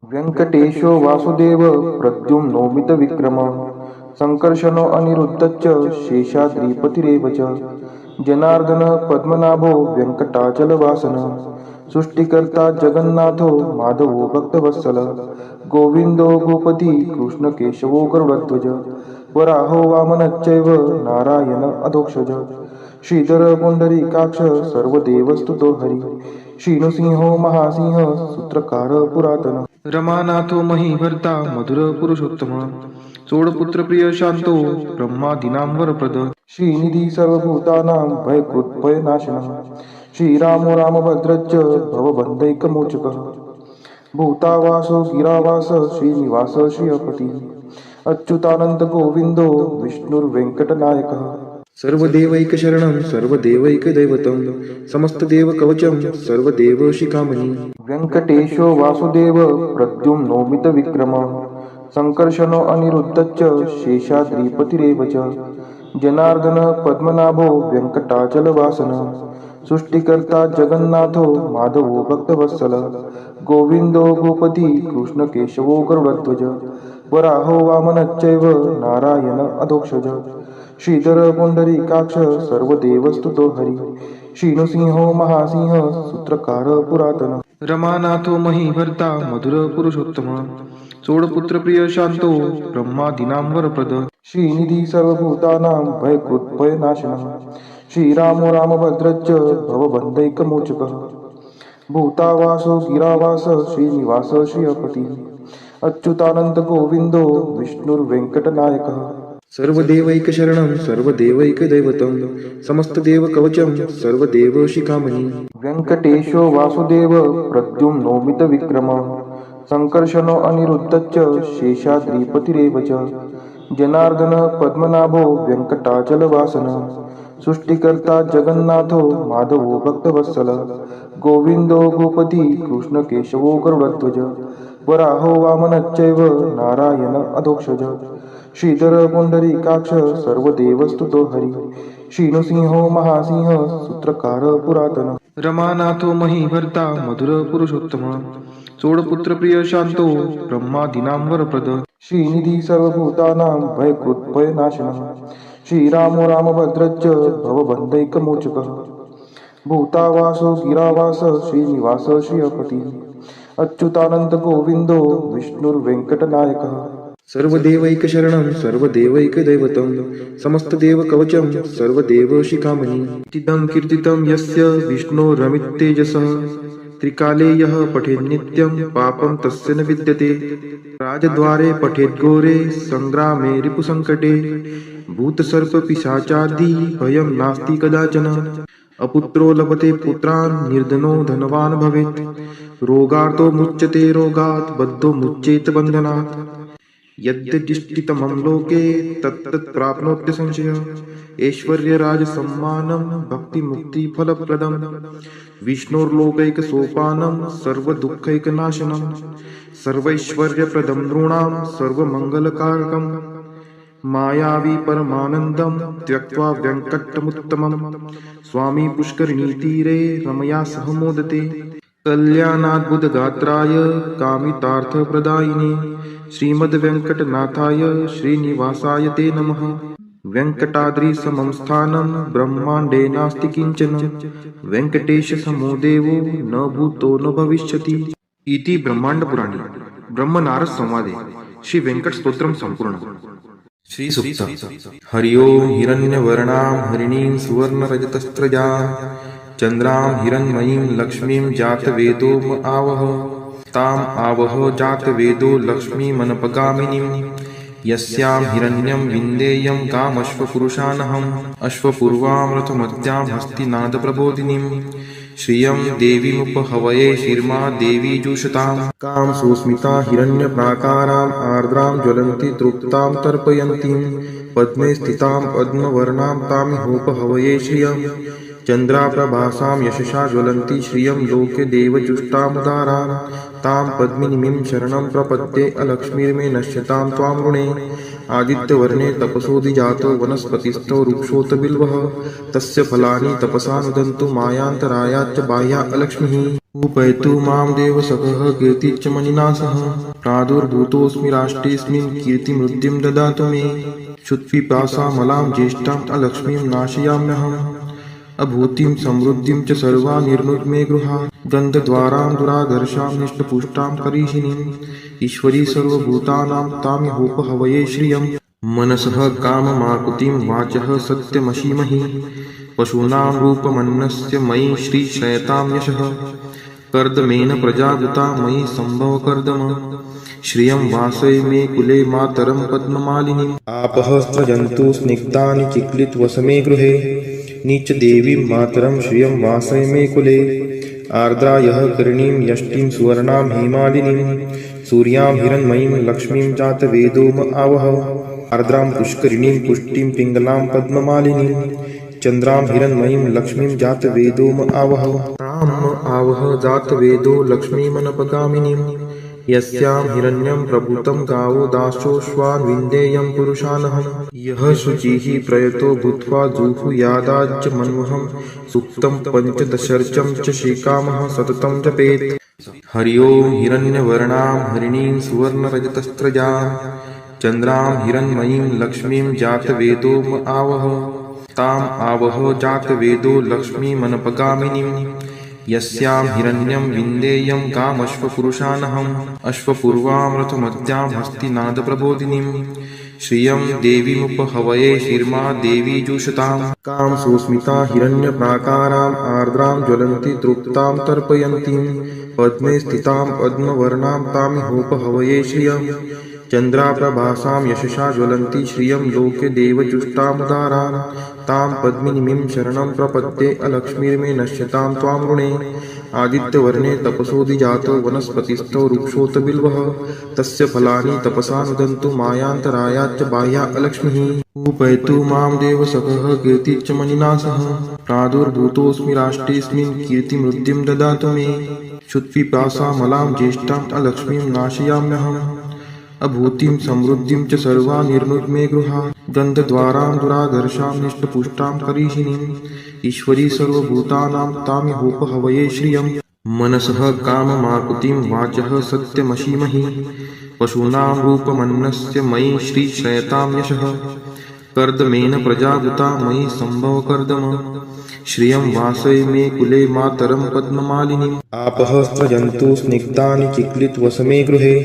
व्यंकटेशो वासुदेव प्रद्युम्नोमित विक्रम संकर्षणो अनिरुद्धश्च शेषाद्रिपतिरेव च जनार्दन पद्मनाभो व्यंकटाचलवासन सृष्टिकर्ता जगन्नाथो माधवो भक्तवत्सल गोविंदो गोपति कृष्णकेशवो गरुडध्वज वराहो वामनश्चैव नारायण अधोक्षज श्रीधर पुंडरीकाक्ष सर्वदेवस्तुतो हरि श्रीनृसिंहो महासिंह सूत्रकार पुरातन रमानाथो महीभर्ता मधुर पुरुषोत्तम चोडपुत्र प्रिय शांतो ब्रह्मादीनां वरप्रद श्रीनिधी सर्वभूतानां भयकृत्भयनाशनः श्रीरामो रामभद्रश्च भवबन्धैकमोचकः भूतावासो गिरावास श्रीनिवास श्रियपति अच्युतानंद गोविंदो विष्णुर्वेंकटनायकः सर्वदेवैकशरणं सर्वदेवैकदैवतं समस्तदेवकवचं सर्वदेवशिखामणि व्यंकटेशो वासुदेव प्रद्युम्नोमित विक्रम संकर्षणो अनिरुद्धश्च शेषाद्रिपतिरेव च जनार्दन पद्मनाभो व्यंकटाचलवासन सृष्टिकर्ता जगन्नाथो माधवो भक्तवत्सल गोविंदो गोपति कृष्णकेशवो गरुडध्वज वराहो वामनश्चैव नारायण अधोक्षज श्रीधर पुंडरीकाक्ष सर्वदेवस्तुतो हरि श्रीनृसिंहो महासिंह सूत्रकार पुरातन रमानाथो महीभर्ता मधुर पुरुषोत्तम चोडपुत्र प्रिय शांतो ब्रह्मादीनां वरप्रद श्रीनिधी सर्वभूतानां भयकृत्भयनाशनः श्रीरामो रामभद्रश्च भवबन्धैकमोचकः भूतावासो गिरावास श्रीनिवास श्रियपति अच्युतानंद गोविंदो विष्णुर्वेंकटनायकः सर्वदेवैकशरणं सर्वदेवैकदैवतं समस्तदेवकवचं सर्वदेवशिखामणि व्यंकटेशो वासुदेव प्रद्युम्नोमित विक्रम संकर्षणो अनिरुद्धश्च शेषाद्रिपतिरेव च जनार्दन पद्मनाभो व्यंकटाचलवासन सृष्टिकर्ता जगन्नाथो माधवो भक्तवत्सल गोविंदो गोपति कृष्णकेशवो गरुडध्वज वराहो वामनश्चैव नारायण अधोक्षज श्रीधर पुंडरीकाक्ष सर्वदेवस्तुतो हरि श्रीनृसिंहो महासिंह सूत्रकार पुरातन रमानाथो महीभर्ता मधुर पुरुषोत्तम चोडपुत्र प्रिय शांतो ब्रह्मादीनां वरप्रद श्रीनिधी सर्वभूतानां भयकृत्भयनाशनः श्रीरामो रामभद्रश्च भवबन्धैकमोचकः भूतावासो गिरावास श्रीनिवास श्रियपति अच्युतानंद गोविंदो विष्णुर्वेंकटनायकः सर्वदेवैकशरणं सर्वदेवैकदैवतं समस्तदेवकवचं सर्वदेवशिखामणि इदं कीर्तितं यस्य विष्णोरमिततेजसः त्रिकाले यः पठेन्नित्यं पापं तस्य न विद्यते राजद्वारे पठेद्घोरे संग्रामे रिपुसङ्कटे भूतसर्पपिशाचादि भयं नास्ति कदाचन अपुत्रो लभते पुत्रान् निर्धनो धनवान् भवेत् रोगार्तो मुच्यते रोगात् बद्धो मुच्येत बन्धनात् यद्यदिष्टितमं लोके तत्तत् प्राप्नोत्य संशयः ऐश्वर्यराजसम्मानं भक्तिमुक्तिफलप्रदं विष्णोर्लोकैकसोपानं सर्वदुःखैकनाशनं सर्वैश्वर्यप्रदं नृणां सर्वमङ्गलकारकं मायावी परमानन्दं त्यक्त्वा व्यङ्कटमुत्तमं स्वामी पुष्करिणीतीरे रमया सह मोदते कल्याणाद्भुतगात्राय कामितार्थप्रदायिने श्रीमद्वेङ्कटनाथाय श्रीनिवासाय ते नमः वेङ्कटाद्रिसमं स्थानं ब्रह्माण्डे नास्ति किञ्चन वेङ्कटेशसमो देवो न भूतो न भविष्यति इति ब्रह्माण्डपुराणे ब्रह्मनारद संवादे श्री वेंकट स्तोत्रम संपूर्ण श्री सुक्त हरि ओम हिरण्यवर्णां हरिणीं सुवर्णरजतस्त्रजां चंद्रां हिरण्मयीं लक्ष्मीं जातवेदो आवह ताम आवह जातवेदो लक्ष्मीमनपगामिनीं यस्यां हिरण्यं विन्देयं कामश्वपुरुषानहम् अश्वपूर्वां रथमत्यां हस्तिनादप्रबोधिनीं श्रियं देवीमुपहवये शिर्मा देवी जुषतां कां सुस्मिता हिरण्यप्राकाराम् आर्द्रां ज्वलन्ति तृप्तां तर्पयन्तीं पद्मे स्थितां पद्मवर्णां तामिहोपहवये श्रियं चन्द्राप्रभासां यशसा ज्वलन्ति श्रियं लोके देवजुष्टामुदारां तां पद्मिनीं शरणं प्रपद्ये अलक्ष्मीर्मे नश्यतां त्वां ऋणे आदित्यवर्णे तपसोऽधिजातो वनस्पतिस्थो वृक्षोऽत बिल्वः तस्य फलानि तपसा नुदन्तु मायान्तरायाच्च बाह्या अलक्ष्मीः उपैतु मां देवसखः कीर्तिश्च मणिना सह प्रादुर्भूतोऽस्मि राष्ट्रेऽस्मिन् कीर्तिमृद्धिं ददातु मे क्षुत्पिपासामलां ज्येष्ठाम् अलक्ष्मीं नाशयाम्यहम् अभूतिं समृद्धिं च सर्वा निर्नुग्मे गृहा गन्धद्वारां दुराधर्षां निष्टपुष्टां करीषिणीम् ईश्वरी सर्वभूतानां तामिहोपहवये श्रियम् मनसः काममाकुतिं वाचः सत्यमशीमहि पशूनां रूपमन्नस्य मयि श्रीशयतां यशः कर्दमेन प्रजावृता मयि सम्भव कर्दम श्रियं वासय मे कुले मातरं पद्ममालिनीम् आपः स्रजन्तु स्निग्धानि चिक्लितवसमे गृहे नीचदेवीं मातरं श्रियं वासय मे कुले आर्द्रा यः करणीं यष्टिं सुवर्णां हेमालिनीं सूर्यां हिरण्मयीं लक्ष्मीं जातवेदोम आवह आर्द्रां पुष्करिणीं पुष्टिं पिङ्गलां पद्ममालिनीं चन्द्रां हिरण्मयीं लक्ष्मीं जातवेदोम आवह ताम् आवह जातवेदो लक्ष्मीमनपगामिनीं यस्यां हिरण्यं प्रभूतं गावो दासोऽश्वान् विन्देयं पुरुषानहं यः शुचिः प्रयतो भूत्वा जुहुयादाज्य मन्वहं सूक्तं पञ्चदशर्चं च श्रीकामः सततं जपेत् हरि ओं हिरण्यवर्णां हरिणीं सुवर्णरजतस्त्रजां चन्द्रां हिरण्मयीं लक्ष्मीं जातवेदोम आवह ताम् आवह जातवेदो लक्ष्मीमनपगामिनीं यस्यां हिरण्यं विन्देयं कामश्वपुरुषानहम् अश्वपूर्वामृतमद्यां हस्तिनादप्रबोधिनीं श्रियं देवीमुपहवये शिर्मा देवी जुषताम् कां सुस्मिता हिरण्यप्राकाराम् आर्द्रां ज्वलन्ति तृप्तां तर्पयन्तीं पद्मे स्थितां पद्मवर्णां तामिहोपहवये श्रियम् चन्द्राप्रभासां यशसा ज्वलन्ति श्रियं लोके देवजुष्टामुदारान् तां पद्मिनीं शरणं प्रपद्ये अलक्ष्मीर्मे नश्यतां त्वां ऋणे आदित्यवर्णे तपसोऽधिजातो वनस्पतिस्थो वृक्षोऽत बिल्वः तस्य फलानि तपसा नुदन्तु मायान्तरायाच्च बाह्या अलक्ष्मीः उपैतु मां देवसखः कीर्तिश्च मणिना सह प्रादुर्भूतोऽस्मि राष्ट्रेऽस्मिन् कीर्तिमृद्धिं ददातु मे क्षुत्पिपासामलां ज्येष्ठाम् अलक्ष्मीं नाशयाम्यहम् अभूतिं समृद्धिं च सर्वा निर्नुग्मे गृहा गन्धद्वारां दुराधर्षां निष्टपुष्टां करीषिणीम् ईश्वरी सर्वभूतानां तामिहोपहवये श्रियम् मनसः काममाकुतिं वाचः सत्यमशीमहि पशूनां रूपमन्नस्य मयि श्रीशयतां यशः कर्दमेन प्रजावृता मयि सम्भव कर्दम श्रियं वासय मे कुले मातरं पद्ममालिनीम् आपः स्रजन्तु स्निग्धानि चिक्लितवसमे गृहे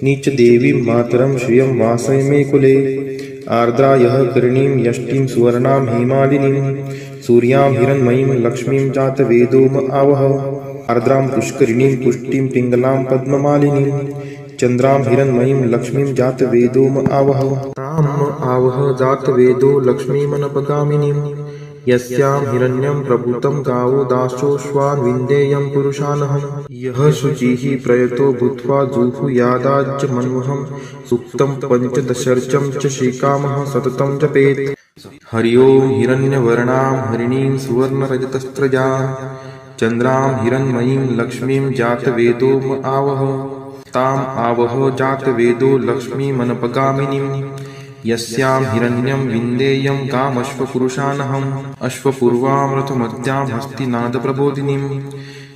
नीचदेवीं मातरं श्रियं वासय मे कुले आर्द्रा यः करणीं यष्टिं सुवर्णां हेमालिनीं सूर्यां हिरण्मयीं लक्ष्मीं जातवेदोम आवह आर्द्रां पुष्करिणीं पुष्टिं पिङ्गलां पद्ममालिनीं चन्द्रां हिरण्मयीं लक्ष्मीं जातवेदोम आवह ताम् आवह जातवेदो लक्ष्मीमनपगामिनीं यस्यां हिरण्यं प्रभूतं गावो दासोऽश्वान् विन्देयं पुरुषानहं यः शुचिः प्रयतो भूत्वा जुहुयादाज्य मन्वहं सूक्तं पञ्चदशर्चं च श्रीकामः सततं जपेत् हरि ओं हिरण्यवर्णां हरिणीं सुवर्णरजतस्त्रजां चन्द्रां हिरण्मयीं लक्ष्मीं जातवेदोम आवह ताम् आवह जातवेदो लक्ष्मीमनपगामिनीं यस्यां हिरण्यं विन्देयं कामश्वपुरुषानहम् अश्वपूर्वामृतमद्यां हस्तिनादप्रबोधिनीं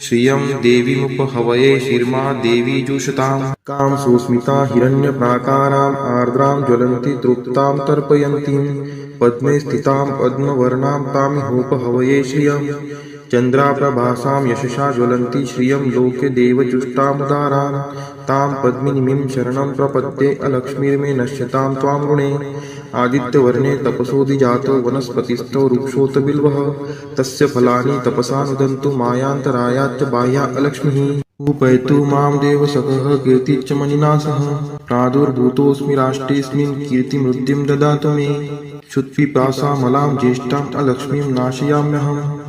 श्रियं देवीमुपहवये शिर्मा देवी जुषताम् कां सुस्मिता हिरण्यप्राकाराम् आर्द्रां ज्वलन्ति तृप्तां तर्पयन्तीं पद्मे स्थितां पद्मवर्णां तामिहोपहवये श्रियम् चन्द्राप्रभासां यशसा ज्वलन्ति श्रियं लोके देवजुष्टामुदारान् तां पद्मिनीं शरणं प्रपद्ये अलक्ष्मीर्मे नश्यतां त्वां ऋणे आदित्यवर्णे तपसोऽधिजातो वनस्पतिस्थो वृक्षोऽत बिल्वः तस्य फलानि तपसा नुदन्तु मायान्तरायाच्च बाह्या अलक्ष्मीः उपैतु मां देवसखः कीर्तिश्च मणिना सह प्रादुर्भूतोऽस्मि राष्ट्रेऽस्मिन् कीर्तिमृद्धिं ददातु मे क्षुत्पिपासामलां ज्येष्ठाम् अलक्ष्मीं नाशयाम्यहम्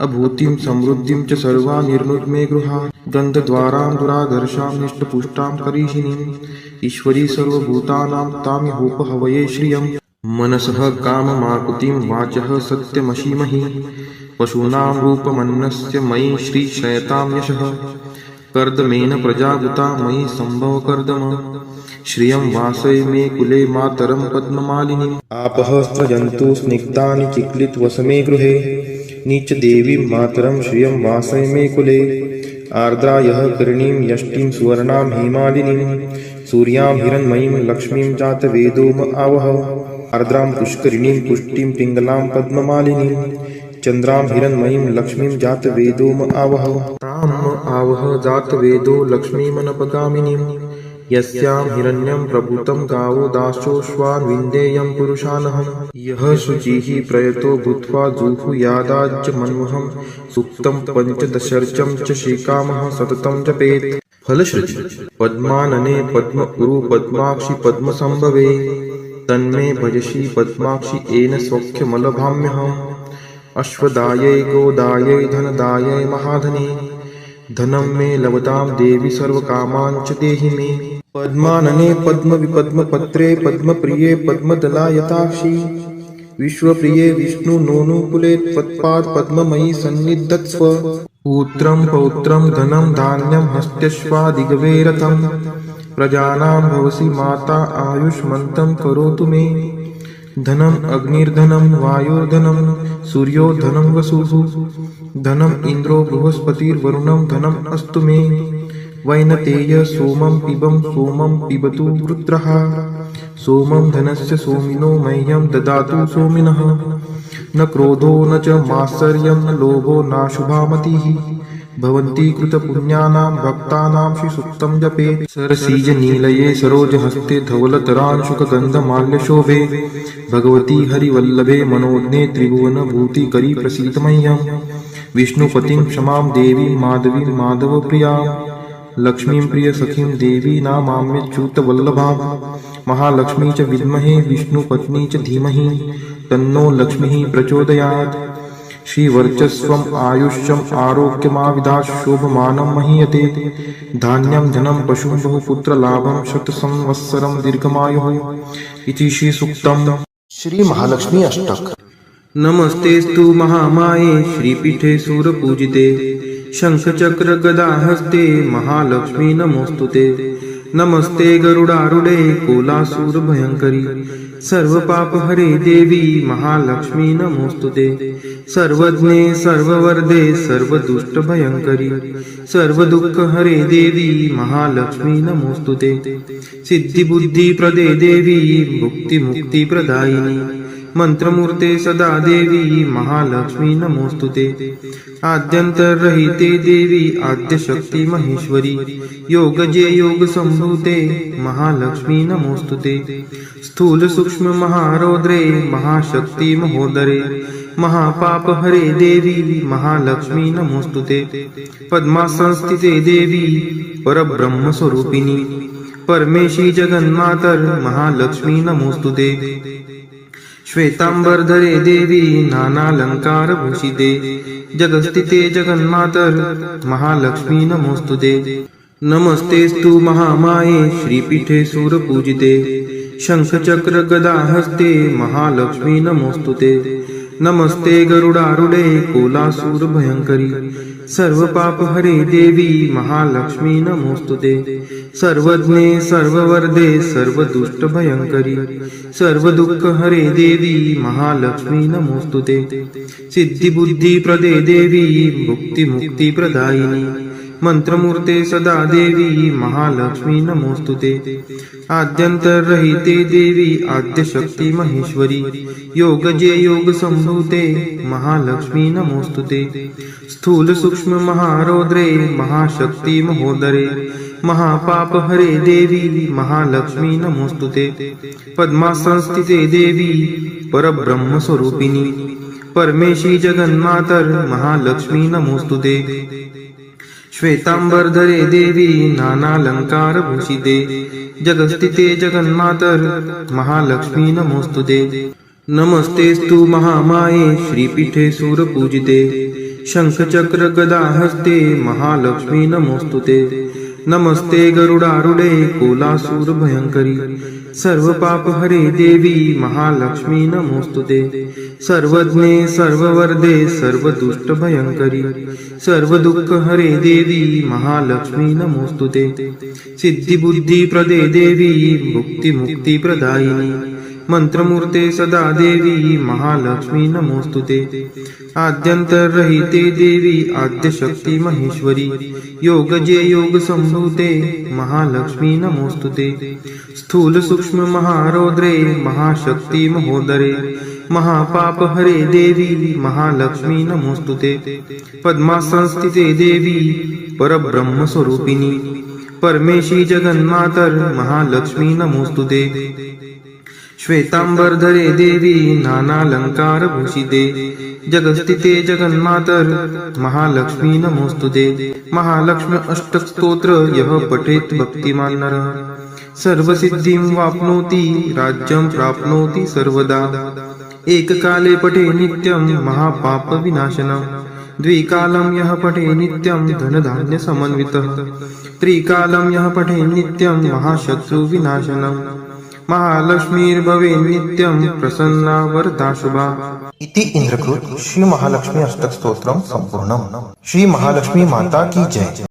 अभूतिं समृद्धिं च सर्वा निर्नुग्मे गृहा गन्धद्वारां दुराधर्षां निष्टपुष्टां करीषिणीम् ईश्वरी सर्वभूतानां तामिहोपहवये श्रियम् मनसः काममाकुतिं वाचः सत्यमशीमहि पशूनां रूपमन्नस्य मयि श्रीशयतां यशः कर्दमेन प्रजावृता मयि सम्भव कर्दम श्रियं वासय मे कुले मातरं पद्ममालिनीम् आपः स्रजन्तु स्निग्धानि चिक्लितवसमे गृहे नीचदेवीं मातरं श्रियं वासय मे कुले आर्द्रायः करणीं यष्टिं सुवर्णां हेमालिनीं सूर्यां हिरण्मयीं लक्ष्मीं जातवेदोम आवह आर्द्रां पुष्करिणीं पुष्टिं पिङ्गलां पद्ममालिनीं चन्द्रां हिरण्मयीं लक्ष्मीं जातवेदोम आवह ताम् आवह जातवेदो लक्ष्मीमनपगामिनीं यस्यां हिरण्यं प्रभूतं गावो दाशोऽश्वान् विन्देयं पुरुषानहं यः शुचिः प्रयतो भूत्वा जुहुयादाज्यमन्वहं सूक्तं पञ्चदशर्चं च श्रीकामः सततं जपेत् फलश्रुति पद्मानने पद्म उरु पद्माक्षि पद्मसंभवे तन्मे भजसि पद्माक्षि येन सौख्यमलभाम्यहम् अश्वदायै गोदायै धनदायै महाधने धनं मे लभतां देवी सर्वकामान् च देहि मे पद्मानने पद्मविपद्मपत्रे पद्मप्रिये पद्मदलायताक्षि विश्वप्रिये विष्णुनोनुकुले त्वत्पाद पद्ममयि सन्निधत्स्व पुत्रं पौत्रं धनं धान्यं हस्त्यश्वादिगवे रथं प्रजानां भवसि माता आयुष्मन्तं करोतु मे धनम् अग्निर्धनं वायुर्धनं सूर्यो धनं वसुः धनम् इन्द्रो बृहस्पतिर्वरुणं धनम् अस्तु मे वैनतेय सोमं पिबतु रुद्रः सोमं धनस्य सोमिनो मह्यं ददातु सोमिनः न क्रोधो न च मात्सर्यं न लोभो नाशुभा मतिः भवन्ति कृतपुण्यानां भक्तानां श्रीसूक्तं जपेत् सरसीजनीलये सरोजहस्ते धवलतरांशुकगन्धमाल्यशोभे भगवती हरिवल्लभे मनोज्ञे त्रिभुवनभूतिकरी प्रसीद मह्यं विष्णुपतिं क्षमां देवीं माधवीं माधवप्रियां लक्ष्मीं प्रियसखीं देवी नामाम्यच्युतवल्लभां महालक्ष्मी च विद्महे विष्णुपत्नी च धीमहि तन्नो लक्ष्मीः प्रचोदयात् श्रीवर्चस्वम् आयुष्यम् आरोग्यमाविदात् शोभमानं महीयते धान्यं धनं पशुं बहुपुत्रलाभं शतसंवत्सरं दीर्घमायुः इति श्रीसूक्तम् श्री महालक्ष्मी अष्टक। नमस्तेस्तु महामाये श्रीपीठे सूरपूजिते शंखचक्र गदाहस्ते महालक्ष्मी नमोस्तुते नमस्ते गरुडारूढे कोलासुरभयङ्करी सर्वपापहरे देवी महालक्ष्मी नमोस्तुते सर्वज्ञे सर्ववरदे सर्वदुष्टभयङ्करी सर्वदुःखहरे देवी महालक्ष्मी नमोस्तुते सिद्धिबुद्धिप्रदे देवी भुक्तिमुक्तिप्रदायिनी मंत्रमूर्ते सदा देवी महालक्ष्मी नमोस्तुते आद्यन्तरहिते देवी आद्यशक्ति महेश्वरी योगजे योग संभूते महालक्ष्मी नमोस्तुते स्थूल सूक्ष्म महारौद्रे महाशक्ति महोदरे महापापहरे देवी महालक्ष्मी नमोस्तुते पद्मासनस्थिते देवी परब्रह्म स्वरूपिणी परमेशी जगन्मातर महालक्ष्मी नमोस्तुते श्वेतांबरधरे देवी नानालंकारभूषिते जगस्थिते जगन्मातर महालक्ष्मी नमोस्तुते नमस्तेस्तु महामाये श्रीपीठे सूरपूजिते शंखचक्र गदाहस्ते महालक्ष्मी नमोस्तुते नमस्ते गरुडारूढे कोलासुरभयङ्करी सर्वपापहरे देवी महालक्ष्मी नमोस्तुते सर्वज्ञे सर्ववरदे सर्वदुष्टभयङ्करी सर्वदुःखहरे देवी महालक्ष्मी नमोस्तुते सिद्धिबुद्धिप्रदे देवी भुक्तिमुक्तिप्रदायिनी मंत्रमूर्ते सदा देवी महालक्ष्मी नमोस्तुते आद्यन्तरहिते देवी आद्यशक्ति महेश्वरी योगजे योग संभूते महालक्ष्मी नमोस्तुते स्थूल सूक्ष्म महारौद्रे महाशक्ति महोदरे महापापहरे देवी महालक्ष्मी नमोस्तुते पद्मासनस्थिते देवी परब्रह्म स्वरूपिणी परमेशी जगन्मातर महालक्ष्मी नमोस्तुते श्वेतांबरधरे देवी नानालंकारभूषिते जगस्थिते जगन्मातर महालक्ष्मी नमोस्तुते नमस्तेस्तु महामाये श्रीपीठे सूरपूजिते शंखचक्र गदाहस्ते महालक्ष्मी नमोस्तुते नमस्ते गरुडारूढे कोलासुरभयङ्करी सर्वपापहरे देवी महालक्ष्मी नमोस्तुते सर्वज्ञे सर्ववरदे सर्वदुष्टभयङ्करी सर्वदुःखहरे देवी महालक्ष्मी नमोस्तुते सिद्धिबुद्धिप्रदे देवी भुक्तिमुक्तिप्रदायिनी मंत्रमूर्ते सदा देवी महालक्ष्मी नमोस्तुते आद्यंतरहिते देवी आद्यशक्ती महेश्वरी योगजे योग संभूते महालक्ष्मी नमोस्तुते स्थूल सूक्ष्म महारौद्रे महाशक्ती महोदरे महापाप हरे देवी महालक्ष्मी नमोस्तुते पद्मासनस्थिते देवी परब्रह्म स्वरूपिणी परमेशी जगन्मातर महालक्ष्मी नमोस्तुते श्वेतांबरधरे देवी नानालंकार भूषिते जगस्थिते जगन्मातर महालक्ष्मी नमोस्तुते महालक्ष्मी अष्टक स्तोत्र यः पठेत् भक्तिमान् नरः सर्वसिद्धिं वाप्नोति राज्यं प्राप्नोति सर्वदा एककाले पठे नित्यं महापाप विनाशनम् द्विकालं यः पठे नित्यं धनधान्य समन्वितः त्रिकालं यः पठे नित्यं महाशत्रु विनाशनम् महालक्ष्मीर्भवे नित्यं प्रसन्ना वरदा शुभा। इति इंद्रकृत श्री महालक्ष्मी अष्टक स्तोत्रम संपूर्णम। श्री महालक्ष्मी माता की जय।